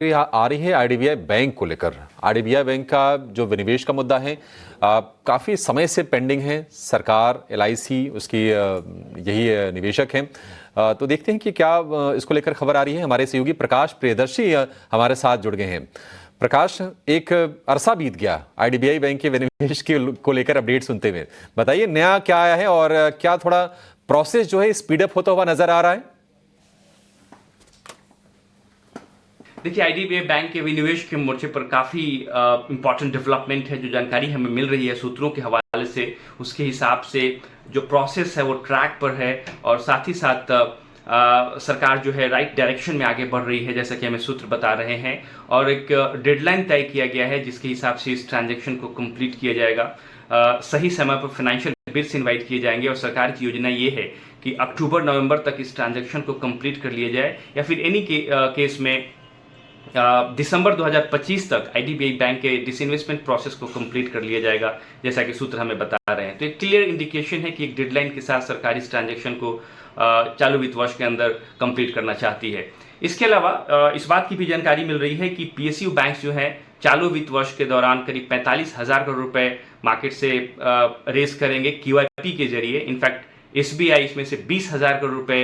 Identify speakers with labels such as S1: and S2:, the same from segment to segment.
S1: आ रही है IDBI bank को लेकर। आईडीबीआई बैंक का जो विनिवेश का मुद्दा है काफ़ी समय से पेंडिंग है। सरकार, एलआईसी उसकी यही निवेशक हैं। तो देखते हैं कि क्या इसको लेकर खबर आ रही है। हमारे सहयोगी प्रकाश प्रियदर्शी हमारे साथ जुड़ गए हैं। प्रकाश, एक अरसा बीत गया आईडीबीआई बैंक के विनिवेश को लेकर अपडेट सुनते हुए। बताइए नया क्या आया है और क्या थोड़ा प्रोसेस जो है स्पीडअप होता हुआ नजर आ रहा है?
S2: देखिए, आईडीबीआई बैंक के विनिवेश के मोर्चे पर काफी इंपॉर्टेंट डेवलपमेंट है। जो जानकारी हमें मिल रही है सूत्रों के हवाले से, उसके हिसाब से जो प्रोसेस है वो ट्रैक पर है और साथ ही साथ सरकार जो है राइट डायरेक्शन में आगे बढ़ रही है, जैसा कि हमें सूत्र बता रहे हैं। और एक डेडलाइन तय किया गया है जिसके हिसाब से इस ट्रांजैक्शन को कंप्लीट किया जाएगा। सही समय पर फाइनेंशियल बिड्स इनवाइट किए जाएंगे और सरकार की योजना ये है कि अक्टूबर-नवंबर तक इस ट्रांजैक्शन को कंप्लीट कर लिया जाए, या फिर एनी केस में दिसंबर 2025 तक आईडीबीआई बैंक के डिसइन्वेस्टमेंट प्रोसेस को कंप्लीट कर लिया जाएगा, जैसा कि सूत्र हमें बता रहे हैं। तो एक क्लियर इंडिकेशन है कि एक डेडलाइन के साथ सरकार इस ट्रांजैक्शन को चालू वित्त वर्ष के अंदर कंप्लीट करना चाहती है। इसके अलावा इस बात की भी जानकारी मिल रही है कि पीएसयू बैंक जो है चालू वित्त वर्ष के दौरान करीब 45,000 करोड़ रुपए मार्केट से रेस करेंगे क्यूआईपी के जरिए। इनफैक्ट एसबीआई इसमें से 20,000 करोड़ रुपए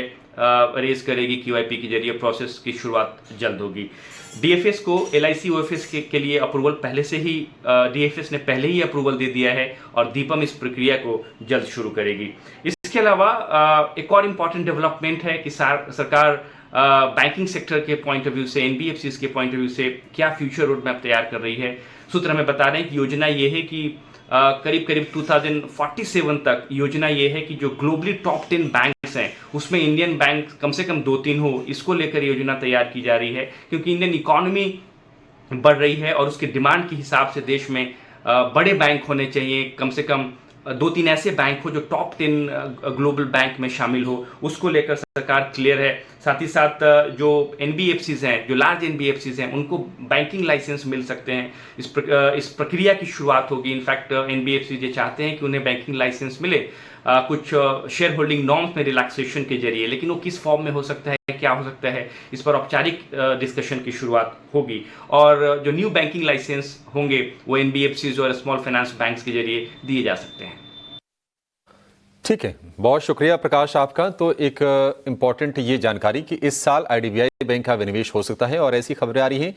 S2: रेस करेगी क्यूआईपी के जरिए। प्रोसेस की शुरुआत जल्द होगी। डीएफएस को एलआईसी ओएफएस के लिए अप्रूवल पहले से ही डीएफएस ने पहले ही अप्रूवल दे दिया है और दीपम इस प्रक्रिया को जल्द शुरू करेगी। इसके अलावा एक और इम्पॉर्टेंट डेवलपमेंट है कि सरकार बैंकिंग सेक्टर के पॉइंट ऑफ व्यू से, एनबीएफसीज के पॉइंट ऑफ व्यू से क्या फ्यूचर रोड मैप तैयार कर रही है। सूत्र हमें बता रहे हैं कि योजना ये है कि करीब करीब 2047 तक योजना ये है कि जो ग्लोबली टॉप 10 बैंक्स हैं उसमें इंडियन बैंक कम से कम 2-3 हो। इसको लेकर योजना तैयार की जा रही है, क्योंकि इंडियन इकोनॉमी बढ़ रही है और उसके डिमांड के हिसाब से देश में बड़े बैंक होने चाहिए। कम से कम 2-3 ऐसे बैंक हो जो टॉप 10 ग्लोबल बैंक में शामिल हो। उसको लेकर सरकार क्लियर है। साथ ही साथ जो एनबीएफसीज हैं, जो लार्ज एनबीएफसीज हैं, उनको बैंकिंग लाइसेंस मिल सकते हैं। इस प्रक्रिया की शुरुआत होगी। इनफैक्ट एनबीएफसी ये चाहते हैं कि उन्हें बैंकिंग लाइसेंस मिले कुछ शेयर होल्डिंग नॉर्म्स में रिलैक्सेशन के जरिए, लेकिन वो किस फॉर्म में हो सकता है, क्या हो सकता है, इस पर औपचारिक डिस्कशन की शुरुआत होगी। और जो न्यू बैंकिंग लाइसेंस होंगे वो एनबीएफसीज और स्मॉल फाइनेंस बैंक्स के जरिए दिए जा सकते हैं।
S1: ठीक है, बहुत शुक्रिया प्रकाश आपका। तो एक इम्पॉर्टेंट ये जानकारी कि इस साल आईडीबीआई बैंक का विनिवेश हो सकता है और ऐसी खबरें आ रही हैं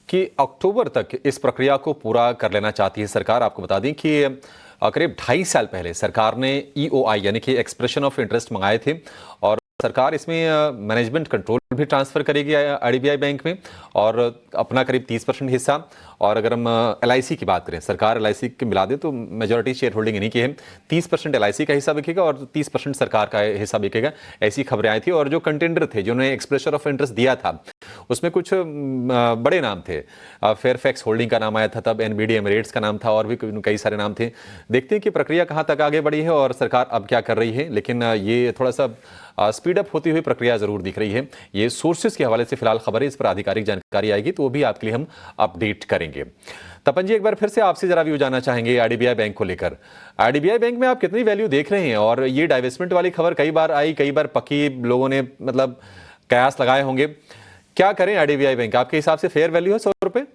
S1: कि अक्टूबर तक इस प्रक्रिया को पूरा कर लेना चाहती है सरकार। आपको बता दें कि करीब 2.5 साल पहले सरकार ने ईओआई यानी कि एक्सप्रेशन ऑफ इंटरेस्ट मंगाए थे और सरकार इसमें मैनेजमेंट कंट्रोल भी ट्रांसफर करेगी आईडीबीआई बैंक में और अपना करीब 30% हिस्सा। और अगर हम एलआईसी की बात करें, सरकार एलआईसी के मिला दे तो मेजॉरिटी शेयर होल्डिंग इन्हीं की है। 30% एलआईसी का हिस्सा बिकेगा और 30% सरकार का हिस्सा बिकेगा, ऐसी खबरें आई थी। और जो कंटेंडर थे जिन्होंने एक्सप्रेशन ऑफ इंटरेस्ट दिया था उसमें कुछ बड़े नाम थे। फेयरफैक्स होल्डिंग का नाम आया था, तब एनबीडी एमिरेट्स का नाम था और भी कई सारे नाम थे। देखते हैं कि प्रक्रिया कहाँ तक आगे बढ़ी है और सरकार अब क्या कर रही है, लेकिन ये थोड़ा सा स्पीडअप होती हुई प्रक्रिया जरूर दिख रही है। ये सोर्सेज के हवाले से फिलहाल खबर है, इस पर आधिकारिक जानकारी आएगी तो वो भी आपके लिए हम अपडेट करेंगे। तपन जी, एक बार फिर से आपसे जरा व्यू जानना चाहेंगे आईडीबीआई बैंक को लेकर। आईडीबीआई बैंक में आप कितनी वैल्यू देख रहे हैं? और ये डाइवेस्टमेंट वाली खबर कई बार आई, कई बार पक्की लोगों ने मतलब कयास लगाए होंगे। क्या करें आईडीबीआई बैंक, आपके हिसाब से फेयर वैल्यू है 100 रुपए?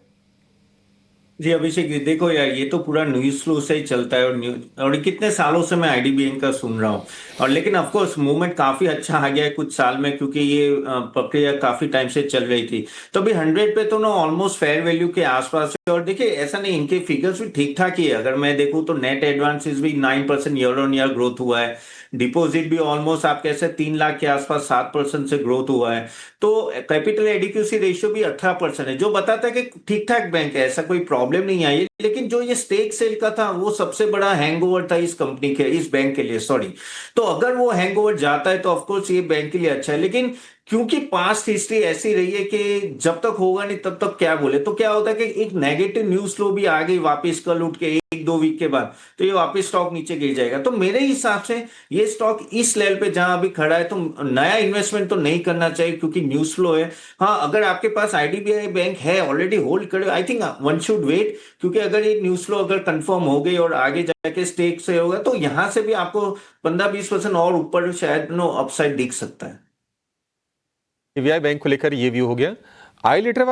S3: जी अभिषेक, देखो यार, ये तो पूरा न्यूज फ्लो से ही चलता है और कितने सालों से मैं आईडीबीआई का सुन रहा हूँ। और लेकिन ऑफ कोर्स मूवमेंट काफी अच्छा आ गया है कुछ साल में, क्योंकि ये प्रक्रिया काफी टाइम से चल रही थी। तो अभी 100 पे तो ना ऑलमोस्ट फेयर वैल्यू के आसपास है। और देखिए, ऐसा नहीं, इनके फिगर्स भी ठीक ठाक ही है। अगर मैं देखूँ तो नेट एडवांसेस भी 9% ईयर ऑन ईयर ग्रोथ हुआ है। डिपॉजिट भी ऑलमोस्ट आप कैसे 3 लाख के आसपास 7% से ग्रोथ हुआ है। तो कैपिटल एडिक्वेसी रेशियो भी 18% है, जो बताता है कि ठीक ठाक बैंक है, ऐसा कोई प्रॉब्लम नहीं आई है। लेकिन जो ये स्टेक सेल का था वो सबसे बड़ा हैंगओवर था इस कंपनी के, इस बैंक के लिए, सॉरी। तो अगर वो हैंगओवर जाता है तो ऑफकोर्स ये बैंक के लिए अच्छा है। लेकिन क्योंकि पास्ट हिस्ट्री ऐसी रही है कि जब तक होगा नहीं तब तक क्या बोले, तो क्या होता है कि एक नेगेटिव न्यूज फ्लो भी आ गई वापस कल उठ के 1-2 वीक के बाद, तो ये वापस स्टॉक नीचे गिर जाएगा। तो मेरे हिसाब से ये स्टॉक इस लेवल पे जहां अभी खड़ा है तो नया इन्वेस्टमेंट तो नहीं करना चाहिए, क्योंकि न्यूज फ्लो है। हाँ, अगर आपके पास आईडीबीआई बैंक है ऑलरेडी होल्ड करे, I think one should wait, क्योंकि अगर ये न्यूज फ्लो अगर कंफर्म हो गई और आगे जाके स्टेक से होगा तो यहां से भी आपको 15-20% और ऊपर शायद नो अपसाइड दिख सकता है।
S1: आईडीबीआई बैंक को लेकर ये व्यू हो गया। आई लिटर वाला